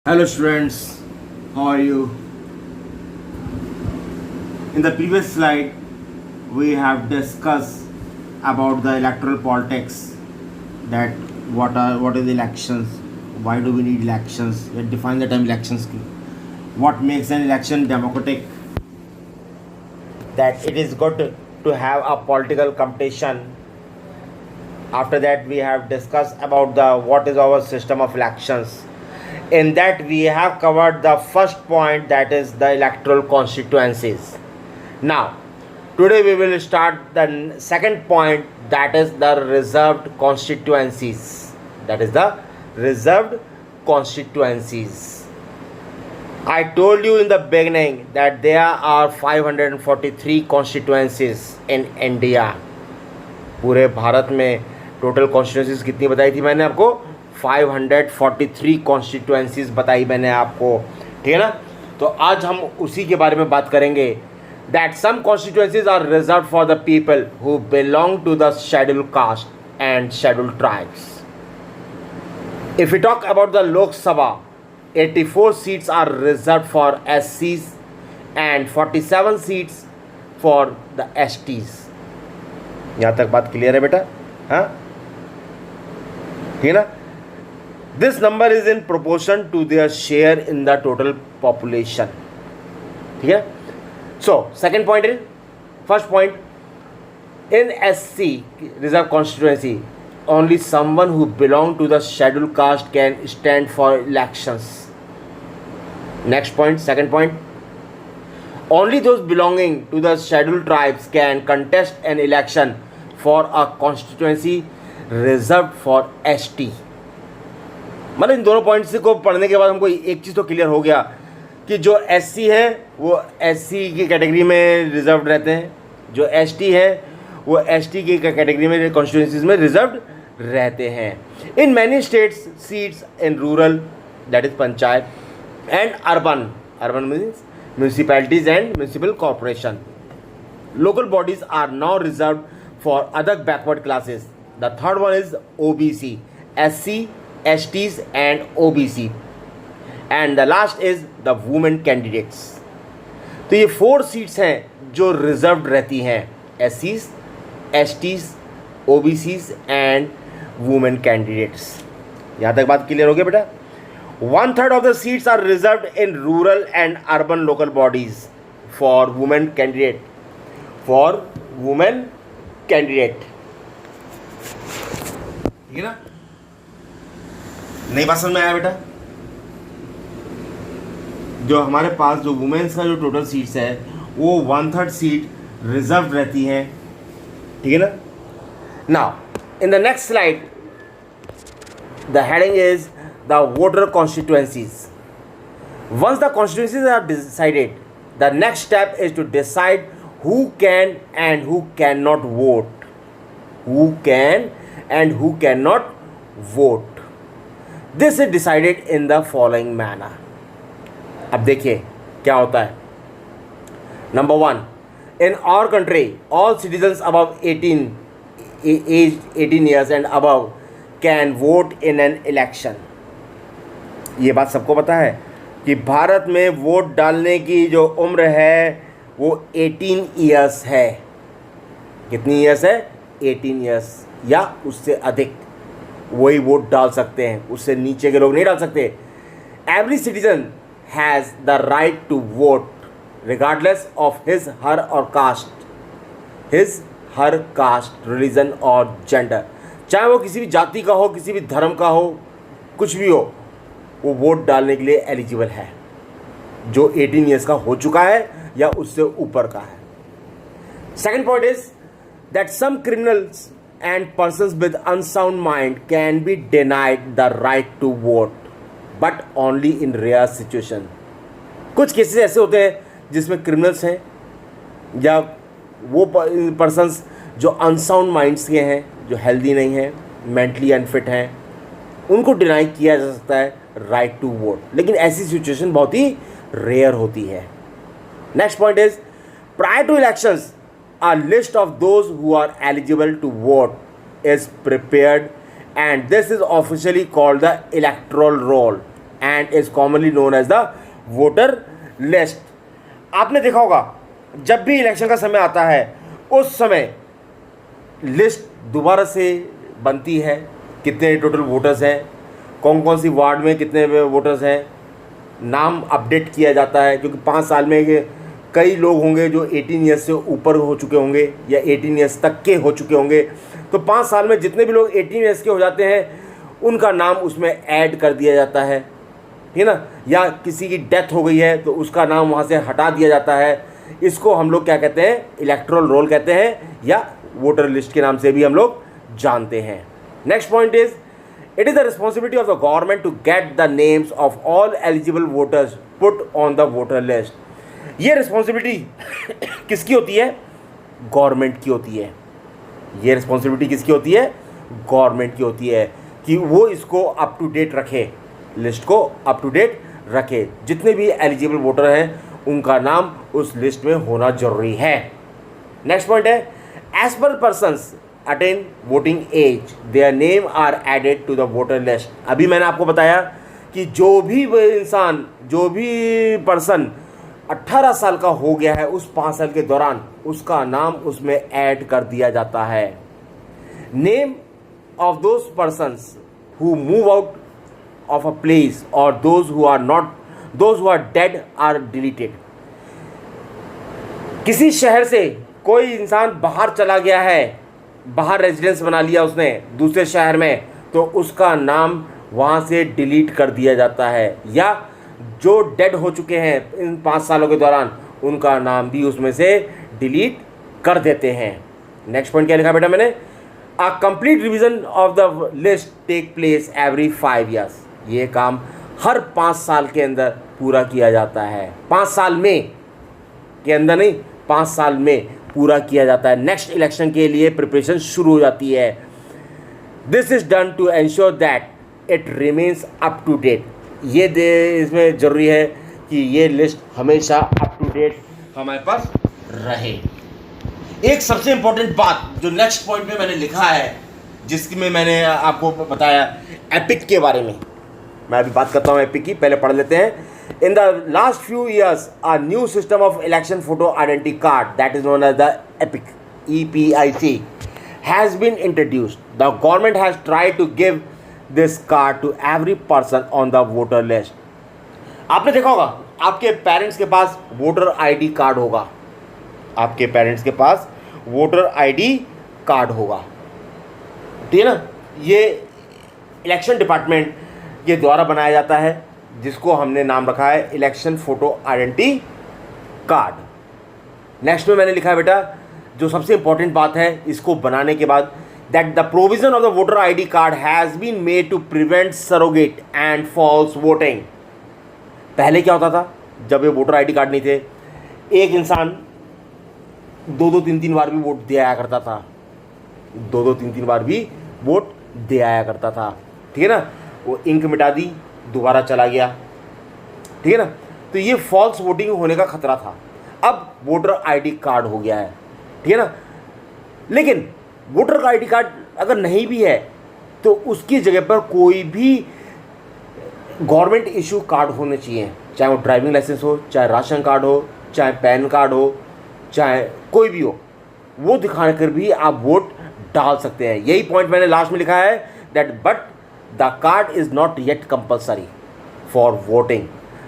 Hello students, how are you? In the previous slide, we have discussed about the electoral politics, that what is elections, why do we need elections, we define the term elections, what makes an election democratic, that it is good to have a political competition. After that, we have discussed about the what is our system of elections. In that, we have covered the first point, that is the electoral constituencies. Now, today we will start the second point, that is the reserved constituencies. That is the reserved constituencies. I told you in the beginning that there are 543 constituencies in India. पूरे भारत में total constituencies कितनी बताई थी मैंने आपको? 543 constituencies बताई मैंने आपको, ठीक है ना. तो आज हम उसी के बारे में बात करेंगे. That some constituencies are reserve for the people who belong to the scheduled caste and scheduled tribes. If you talk about the Lok Sabha, 84 seats are reserve for SCs and 47 seats for the STs. यहाँ तक बात clear है बेटा? हाँ, ठीक है ना. This number is in proportion to their share in the total population, ठीक है. So second point is, first point, in SC reserve constituency only someone who belong to the scheduled caste can stand for elections. Next point, second point, only those belonging to the scheduled tribes can contest an election for a constituency reserved for ST. मतलब इन दोनों points को पढ़ने के बाद हमको एक चीज़ तो clear हो गया कि जो SC है वो SC की कैटेगरी में रिजर्व रहते हैं, जो ST है वो ST की कैटेगरी में कॉन्स्टिट्यूंसीज में रिजर्व रहते हैं. In many states seats in rural, that is panchayat, and urban means municipalities and municipal corporation, local bodies are now reserved for other backward classes. The third one is OBC, SC, STs and OBC, and the last is the women candidates. तो ये 4 seats हैं जो reserve रहती हैं, SCs, STs, OBCs and women candidates. यहाँ तक बात clear हो गया बेटा? 1/3 of the seats are reserved in rural and urban local bodies for women candidate. ठीक है ना? नई बात समझ में आया बेटा? जो हमारे पास जो वुमेन्स का जो टोटल सीट्स है वो 1/3 सीट रिजर्व रहती हैं, ठीक है ना. Now in the next slide the heading is the voter constituencies. Once the constituencies are decided, the next step is to decide who can and who cannot vote. Who can and who cannot vote. This is decided in the following manner. अब देखिए क्या होता है. Number 1, in our country, all citizens above 18 years and above can vote in an election. ये बात सबको पता है कि भारत में वोट डालने की जो उम्र है वो 18 ईयर्स है. कितनी ईयर्स है? 18 ईयर्स या उससे अधिक वही वोट डाल सकते हैं, उससे नीचे के लोग नहीं डाल सकते. Every citizen has the right to vote regardless of his her caste, religion और जेंडर. चाहे वो किसी भी जाति का हो, किसी भी धर्म का हो, कुछ भी हो, वो वोट डालने के लिए एलिजिबल है, जो 18 ईयर्स का हो चुका है या उससे ऊपर का है. Second point is that some criminals and persons with unsound mind can be denied the right to vote, but only in rare situation. कुछ केसेस ऐसे होते हैं जिसमें क्रिमिनल्स हैं या वो पर्सन्स जो अनसाउंड माइंड्स के हैं, जो हेल्दी नहीं हैं, मेंटली अनफिट हैं, उनको डिनाई किया जा सकता है राइट टू वोट, लेकिन ऐसी सिचुएशन बहुत ही रेयर होती है. Next point is prior to elections a list of those who are eligible to vote is prepared and this is officially called the electoral roll, and is commonly known as the voter list. आपने देखा होगा जब भी election का समय आता है उस समय लिस्ट दोबारा से बनती है, कितने टोटल वोटर्स हैं, कौन कौन सी वार्ड में कितने वोटर्स हैं, नाम अपडेट किया जाता है, क्योंकि 5 साल में कई लोग होंगे जो 18 ईयर्स से ऊपर हो चुके होंगे या 18 ईयर्स तक के हो चुके होंगे। तो 5 साल में जितने भी लोग 18 ईयर्स के हो जाते हैं उनका नाम उसमें ऐड कर दिया जाता है, ठीक है ना। या किसी की डेथ हो गई है तो उसका नाम वहाँ से हटा दिया जाता है। इसको हम लोग क्या कहते हैं, इलेक्टोरल रोल कहते हैं, या वोटर लिस्ट के नाम से भी हम लोग जानते हैं। Next point is it is the responsibility of the government to get the names of all eligible voters put on the voter list. ये रिस्पॉन्सिबिलिटी किसकी होती है, गवर्नमेंट की होती है। ये रिस्पॉन्सिबिलिटी किसकी होती है, गवर्नमेंट की होती है कि वो इसको अप टू डेट रखे, लिस्ट को अप टू डेट रखे। जितने भी एलिजिबल वोटर हैं उनका नाम उस लिस्ट में होना जरूरी है। नेक्स्ट पॉइंट है as per persons attain voting age their name are added to the voter list. अभी मैंने आपको बताया कि जो भी इंसान, जो भी पर्सन 18 साल का हो गया है उस 5 साल के दौरान उसका नाम उसमें ऐड कर दिया जाता है। Name of those persons who move out of a place और those who are dead are deleted. किसी शहर से कोई इंसान बाहर चला गया है, बाहर रेजिडेंस बना लिया उसने दूसरे शहर में, तो उसका नाम वहाँ से डिलीट कर दिया जाता है, या जो डेड हो चुके हैं इन 5 सालों के दौरान उनका नाम भी उसमें से डिलीट कर देते हैं। नेक्स्ट पॉइंट क्या लिखा बेटा मैंने, a complete revision of the list take place every 5 years. ये काम हर 5 साल के अंदर पूरा किया जाता है। 5 साल में के अंदर नहीं, 5 साल में पूरा किया जाता है। नेक्स्ट इलेक्शन के लिए प्रिपरेशन शुरू हो जाती है। This is done to ensure that it remains up to date. ये इसमें ज़रूरी है कि ये लिस्ट हमेशा अप टू डेट हमारे पास रहे। एक सबसे इम्पोर्टेंट बात जो नेक्स्ट पॉइंट में मैंने लिखा है, जिसकी में मैंने आपको बताया एपिक के बारे में, मैं अभी बात करता हूँ एपिक की, पहले पढ़ लेते हैं। In the last few years, a new system of election photo identity card that is known as the EPIC (EPIC) has been introduced. The government has tried to give this card to every person on the voter list. आपने देखा होगा आपके parents के पास voter ID card होगा, आपके parents के पास voter ID card होगा, ठीक है ना। ये इलेक्शन डिपार्टमेंट के द्वारा बनाया जाता है, जिसको हमने नाम रखा है election photo identity card. Next में मैंने लिखा है बेटा, जो सबसे इंपॉर्टेंट बात है इसको बनाने के बाद, that the provision of the voter ID card has been made to prevent surrogate and false voting. पहले क्या होता था, जब ये वोटर आईडी कार्ड नहीं थे, एक इंसान 2-2, 3-3 बार भी वोट दे आया करता था, 2-2, 3-3 बार भी वोट दे आया करता था, ठीक है ना। वो इंक मिटा दी, दोबारा चला गया, ठीक है ना। तो ये फॉल्स वोटिंग होने का खतरा था। अब वोटर आईडी कार्ड हो गया है, ठीक है ना। लेकिन वोटर आईडी कार्ड अगर नहीं भी है तो उसकी जगह पर कोई भी गवर्नमेंट इशू कार्ड होने चाहिए, चाहे वो ड्राइविंग लाइसेंस हो, चाहे राशन कार्ड हो, चाहे पैन कार्ड हो, चाहे कोई भी हो, वो दिखा कर भी आप वोट डाल सकते हैं। यही पॉइंट मैंने लास्ट में लिखा है, that but the card is not yet compulsory for voting.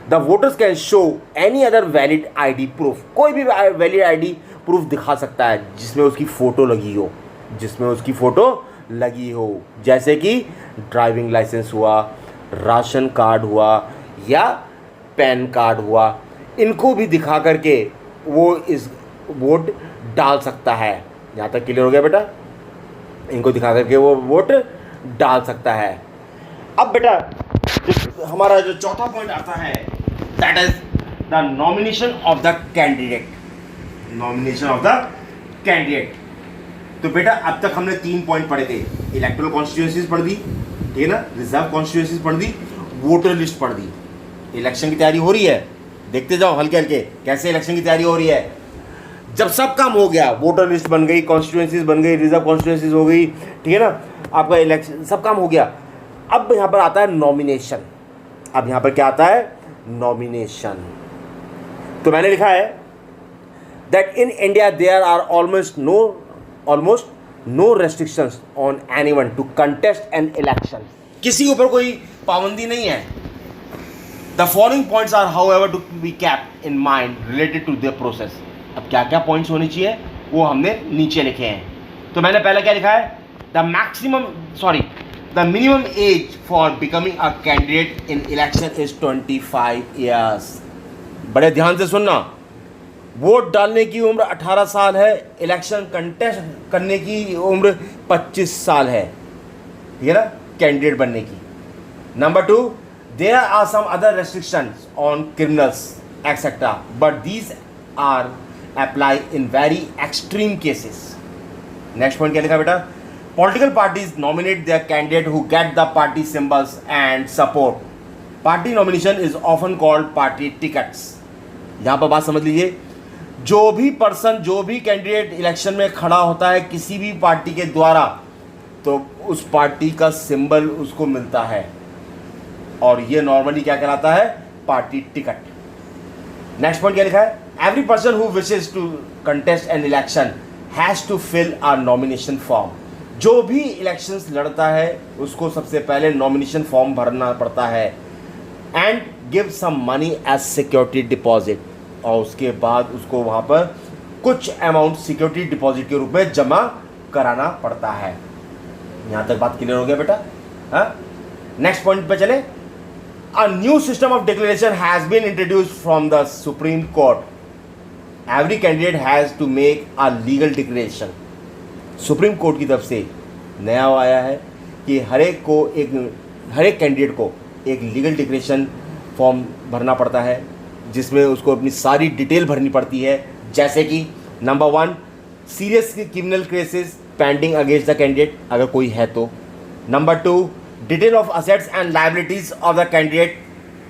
The voters can show any other valid ID proof. कोई भी valid ID proof दिखा सकता है जिसमें उसकी फ़ोटो लगी हो, जिसमें उसकी फ़ोटो लगी हो, जैसे कि ड्राइविंग लाइसेंस हुआ, राशन कार्ड हुआ या पैन कार्ड हुआ। इनको भी दिखा करके वो इस वोट डाल सकता है। यहाँ तक क्लियर हो गया बेटा, इनको दिखा करके वो वोट डाल सकता है। अब बेटा हमारा जो चौथा पॉइंट आता है, that is the nomination of the candidate. Nomination of the candidate. तो बेटा अब तक हमने 3 पॉइंट पढ़े थे, इलेक्टोरल कॉन्स्टिट्यूएंसीज पढ़ दी, ठीक है ना, रिजर्व कॉन्स्टिट्यूएंसीज पढ़ दी, वोटर लिस्ट पढ़ दी। इलेक्शन की तैयारी हो रही है, देखते जाओ हल्के हल्के कैसे इलेक्शन की तैयारी हो रही है। जब सब काम हो गया, वोटर लिस्ट बन गई, कॉन्स्टिट्यूएंसीज बन गई, रिजर्व कॉन्स्टिट्यूएंसीज हो गई, ठीक है ना, आपका इलेक्शन सब काम हो गया। अब यहाँ पर आता है नॉमिनेशन। अब यहाँ पर क्या आता है, नॉमिनेशन। तो मैंने लिखा है that in India there are almost no restrictions on anyone to contest an election. किसी के ऊपर कोई पाबंदी नहीं है। The following points are however to be kept in mind related to the process. अब क्या क्या पॉइंट्स होने चाहिए वो हमने नीचे लिखे हैं। तो मैंने पहले क्या लिखा है, the minimum age for becoming a candidate in election is 25 years. बड़े ध्यान से सुनना, वोट डालने की उम्र 18 साल है, इलेक्शन कंटेस्ट करने की उम्र 25 साल है, ठीक है ना, कैंडिडेट बनने की। Number 2, there are some other restrictions on criminals etcetera but these are apply in very extreme cases. Next point क्या लिखा बेटा, political parties nominate their candidate who get the party symbols and support. Party nomination is often called party tickets. यहाँ पर बात समझ लीजिए, जो भी कैंडिडेट इलेक्शन में खड़ा होता है किसी भी पार्टी के द्वारा, तो उस पार्टी का सिंबल उसको मिलता है और ये नॉर्मली क्या कहलाता है, पार्टी टिकट। नेक्स्ट पॉइंट क्या लिखा है, every person who wishes to contest an election has to fill a nomination form. जो भी इलेक्शंस लड़ता है उसको सबसे पहले नॉमिनेशन फॉर्म भरना पड़ता है and give some money as security deposit, और उसके बाद उसको वहाँ पर कुछ अमाउंट सिक्योरिटी डिपॉजिट के रूप में जमा कराना पड़ता है। यहाँ तक बात क्लियर हो गया बेटा? हाँ, नेक्स्ट पॉइंट पे चले। A new system of declaration has been introduced from the Supreme Court. Every candidate has to make a legal declaration. Supreme Court की तरफ से नया आया है कि हर एक कैंडिडेट को एक लीगल डिक्लेरेशन फॉर्म भरना पड़ता है, जिसमें उसको अपनी सारी डिटेल भरनी पड़ती है, जैसे कि number 1, serious criminal cases pending against the candidate, अगर कोई है तो। Number 2, detail of assets and liabilities of the candidate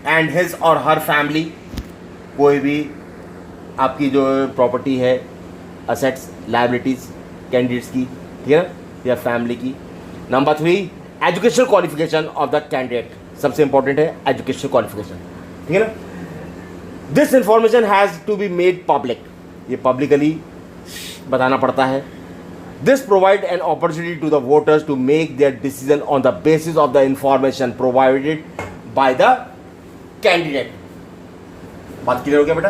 and his और हर फैमिली। कोई भी आपकी जो प्रॉपर्टी है, असेट्स लायबिलिटीज कैंडिडेट्स की, ठीक है ना, या फैमिली की। Number 3, educational qualification of the candidate. सबसे इंपॉर्टेंट है एजुकेशनल क्वालिफिकेशन, ठीक है ना। This information has to be made public. ये पब्लिकली बताना पड़ता है। This provide an opportunity to the voters to make their decision on the basis of the information provided by the candidate. बात clear हो गया बेटा?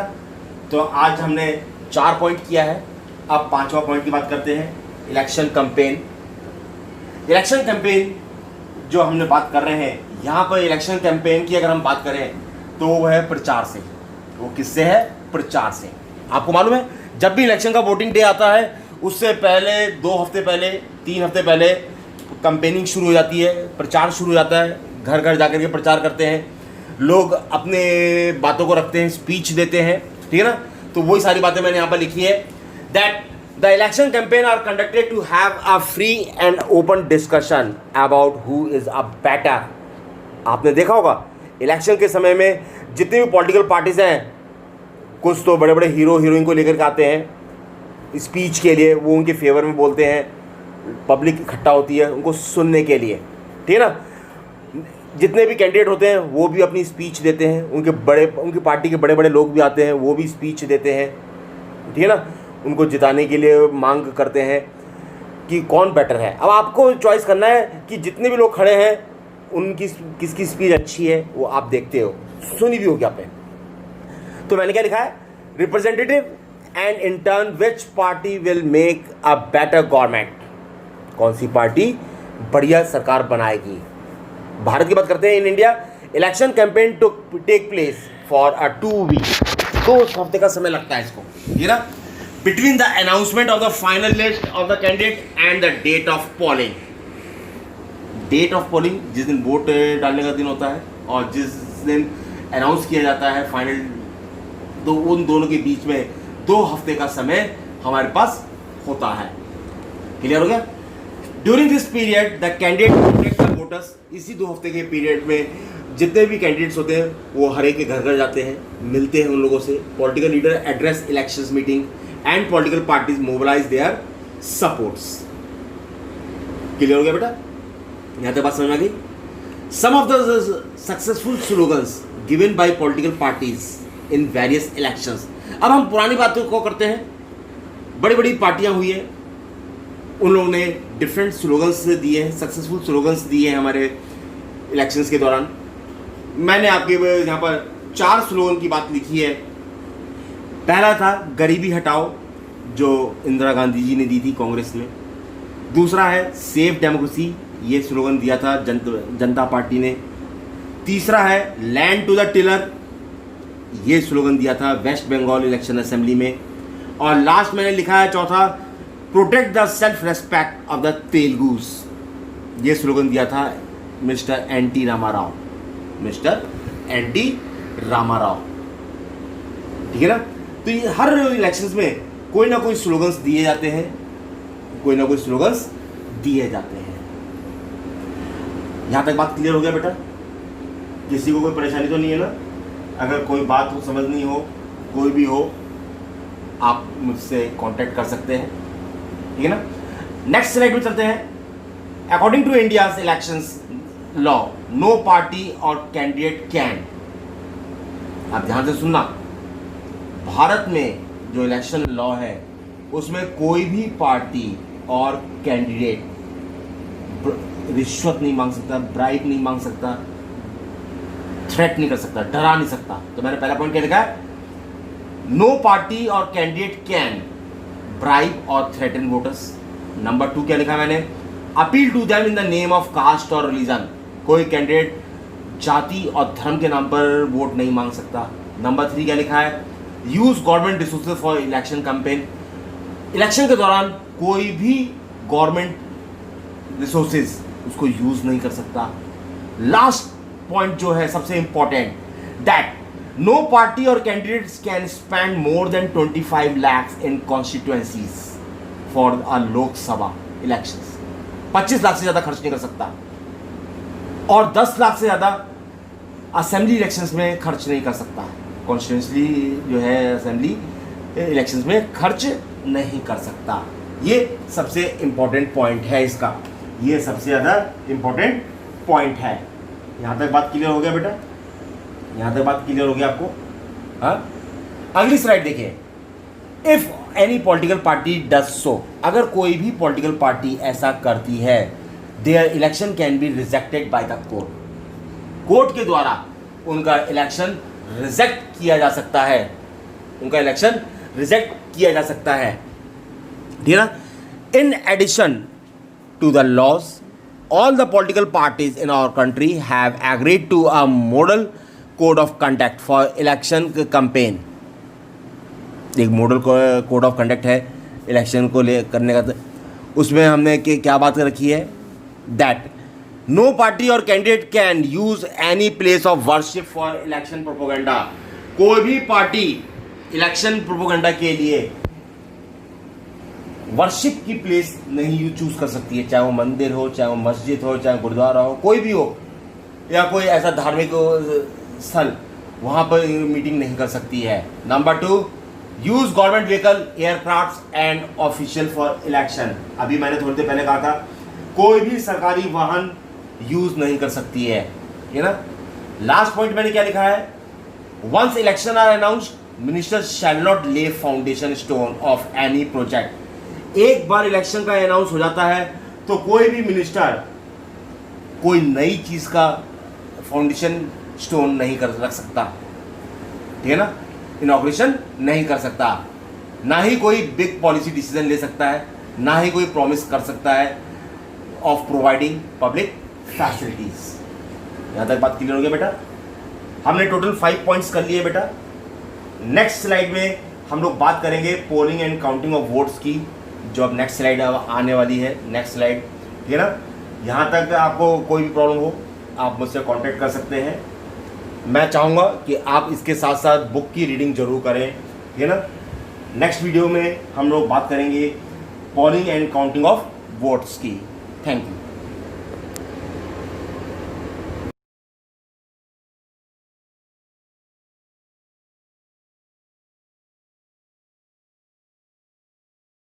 तो आज हमने 4 पॉइंट किया है। अब 5वां पॉइंट की बात करते हैं, इलेक्शन कैंपेन। इलेक्शन कैंपेन जो हमने बात कर रहे हैं, यहाँ पर इलेक्शन कैंपेन की अगर हम बात करें तो वो है प्रचार से। वो किससे है? प्रचार से। आपको मालूम है, जब भी इलेक्शन का वोटिंग डे आता है उससे पहले 2 हफ्ते पहले, 3 हफ्ते पहले कैंपेनिंग शुरू हो जाती है, प्रचार शुरू हो जाता है। घर घर जाकर के प्रचार करते हैं लोग, अपने बातों को रखते हैं, स्पीच देते हैं, ठीक है ना। तो वही सारी बातें मैंने यहाँ पर लिखी है, that the election campaign are conducted to have a free and open discussion about who is a better. आपने देखा होगा इलेक्शन के समय में जितने भी पॉलिटिकल पार्टीज हैं, कुछ तो बड़े बड़े हीरो हीरोइन को लेकर के आते हैं स्पीच के लिए, वो उनके फेवर में बोलते हैं, पब्लिक इकट्ठा होती है उनको सुनने के लिए, ठीक है ना। जितने भी कैंडिडेट होते हैं वो भी अपनी स्पीच देते हैं, उनकी पार्टी के बड़े बड़े लोग भी आते हैं, वो भी स्पीच देते हैं, ठीक है ना। उनको जिताने के लिए मांग करते हैं कि कौन बेटर है। अब आपको चॉइस करना है कि जितने भी लोग खड़े हैं उनकी किसकी स्पीच अच्छी है, वो आप देखते हो, सुनी भी होगी आपने। तो मैंने क्या लिखा है, representative and in turn which party will make a better government. कौन सी पार्टी बढ़िया सरकार बनाएगी। भारत की बात करते हैं। In India election campaign to take place for a 2 week. 2 हफ्ते का समय लगता है इसको, ये ना, between the announcement of the final list of the candidate and the date of polling. Date of polling जिस दिन वोट डालने का दिन होता है और जिस दिन अनाउंस किया जाता है फाइनल, तो उन दोनों के बीच में 2 हफ्ते का समय हमारे पास होता है। क्लियर हो गया? During this period the candidate the voters. इसी 2 हफ्ते के पीरियड में जितने भी कैंडिडेट्स होते हैं वो हर एक के घर घर जाते हैं, मिलते हैं उन लोगों से। Political leader address elections meeting and political parties mobilize their supports. Clear हो गया बेटा? यहाँ तक बात समझ में आ गई? Some of the successful slogans given by political parties in various elections. अब हम पुरानी बातों को करते हैं। बड़ी बड़ी पार्टियां हुई है, उन लोगों ने डिफरेंट स्लोगन्स दिए हैं, सक्सेसफुल स्लोगन्स दिए हैं हमारे इलेक्शंस के दौरान। मैंने आपके यहाँ पर 4 स्लोगन की बात लिखी है। पहला था गरीबी हटाओ, जो इंदिरा गांधी जी ने दी थी कांग्रेस में। दूसरा है सेव डेमोक्रेसी, ये स्लोगन दिया था जनता पार्टी ने। तीसरा है लैंड टू द टिलर, ये स्लोगन दिया था वेस्ट बंगाल इलेक्शन असेंबली में। और लास्ट मैंने लिखा है चौथा, protect the self respect of the Telugus, ये स्लोगन दिया था mister N T. Rama Rao, mister N T. Rama Rao. ठीक है ना। तो ये हर इलेक्शंस में कोई ना कोई स्लोगन्स दिए जाते हैं, कोई ना कोई स्लोगन्स दिए जाते हैं। यहां तक बात क्लियर हो गया बेटा? किसी को कोई परेशानी तो नहीं है ना? अगर कोई बात हो, समझ नहीं हो, कोई भी हो, आप मुझसे कांटेक्ट कर सकते हैं। ठीक है ना। नेक्स्ट स्लाइड में चलते हैं। According to India's elections law, no party और कैंडिडेट कैन, आप ध्यान से सुनना, भारत में जो इलेक्शन लॉ है उसमें कोई भी पार्टी और कैंडिडेट रिश्वत नहीं मांग सकता, ब्राइब नहीं मांग सकता, थ्रेट नहीं कर सकता, डरा नहीं सकता। तो मैंने पहला पॉइंट क्या लिखा है? नो पार्टी और कैंडिडेट कैन ब्राइब और थ्रेटन वोटर्स। नंबर 2 क्या लिखा है मैंने? Appeal to them in the name of caste और रिलीजन, कोई कैंडिडेट जाति और धर्म के नाम पर वोट नहीं मांग सकता। नंबर 3 क्या लिखा है? Use government resources for election campaign, election के दौरान कोई भी गवर्नमेंट रिसोर्सेज उसको यूज नहीं कर सकता। लास्ट पॉइंट जो है सबसे इंपॉर्टेंट, दैट नो पार्टी और candidates can spend more than 25 lakhs in constituencies for a Lok Sabha elections. 25 lakh से ज्यादा खर्च नहीं कर सकता और 10 लाख से ज्यादा असेंबली इलेक्शंस में खर्च नहीं कर सकता। कॉन्स्टिट्यूएंसी जो है असेंबली इलेक्शंस में खर्च नहीं कर सकता। ये सबसे इंपॉर्टेंट पॉइंट है इसका, ये सबसे ज्यादा इंपॉर्टेंट पॉइंट है। यहां तक बात क्लियर हो गया बेटा? यहां तक बात क्लियर हो गया आपको? हाँ, अगली स्लाइड देखिए। If any political party does so, अगर कोई भी पॉलिटिकल पार्टी ऐसा करती है, their election can be rejected by the court, court के द्वारा उनका इलेक्शन रिजेक्ट किया जा सकता है, उनका इलेक्शन रिजेक्ट किया जा सकता है। ठीक है ना। In addition to the laws, all the political parties in our country have agreed to a model code of conduct for election campaign। एक मॉडल कोड ऑफ कंडक्ट है इलेक्शन को ले करने का। उसमें हमने क्या बात रखी है? दैट नो पार्टी और candidate can use any place of worship for election propaganda, कोई भी पार्टी इलेक्शन प्रोपोगंडा के लिए वर्शिप की प्लेस नहीं चूज कर सकती है, चाहे वो मंदिर हो, चाहे वो मस्जिद हो, चाहे गुरुद्वारा हो, कोई भी हो, या कोई ऐसा धार्मिक स्थल, वहां पर मीटिंग नहीं कर सकती है। Number 2, use government vehicle, aircraft and official for election. अभी मैंने थोड़ी देर पहले कहा था कोई भी सरकारी वाहन यूज नहीं कर सकती है, ठीक है ना। लास्ट पॉइंट मैंने क्या लिखा है? Once election are announced, minister shall not lay foundation stone of any project. एक बार इलेक्शन का अनाउंस हो जाता है तो कोई भी मिनिस्टर कोई नई चीज का फाउंडेशन स्टोन नहीं कर रख सकता, ठीक है ना, इनॉग्रेशन नहीं कर सकता, ना ही कोई बिग पॉलिसी डिसीजन ले सकता है, ना ही कोई प्रॉमिस कर सकता है ऑफ प्रोवाइडिंग पब्लिक फैसिलिटीज। यहां तक बात क्लियर हो गया बेटा? हमने टोटल 5 पॉइंट्स कर लिए बेटा। नेक्स्ट स्लाइड में हम लोग बात करेंगे polling and counting of votes की, जो अब नेक्स्ट स्लाइड आने वाली है। नेक्स्ट स्लाइड, ठीक है ना। यहाँ तक आपको कोई भी प्रॉब्लम हो आप मुझसे कांटेक्ट कर सकते हैं। मैं चाहूँगा कि आप इसके साथ साथ बुक की रीडिंग जरूर करें, ठीक है ना। नेक्स्ट वीडियो में हम लोग बात करेंगे polling and counting of votes की। Thank you.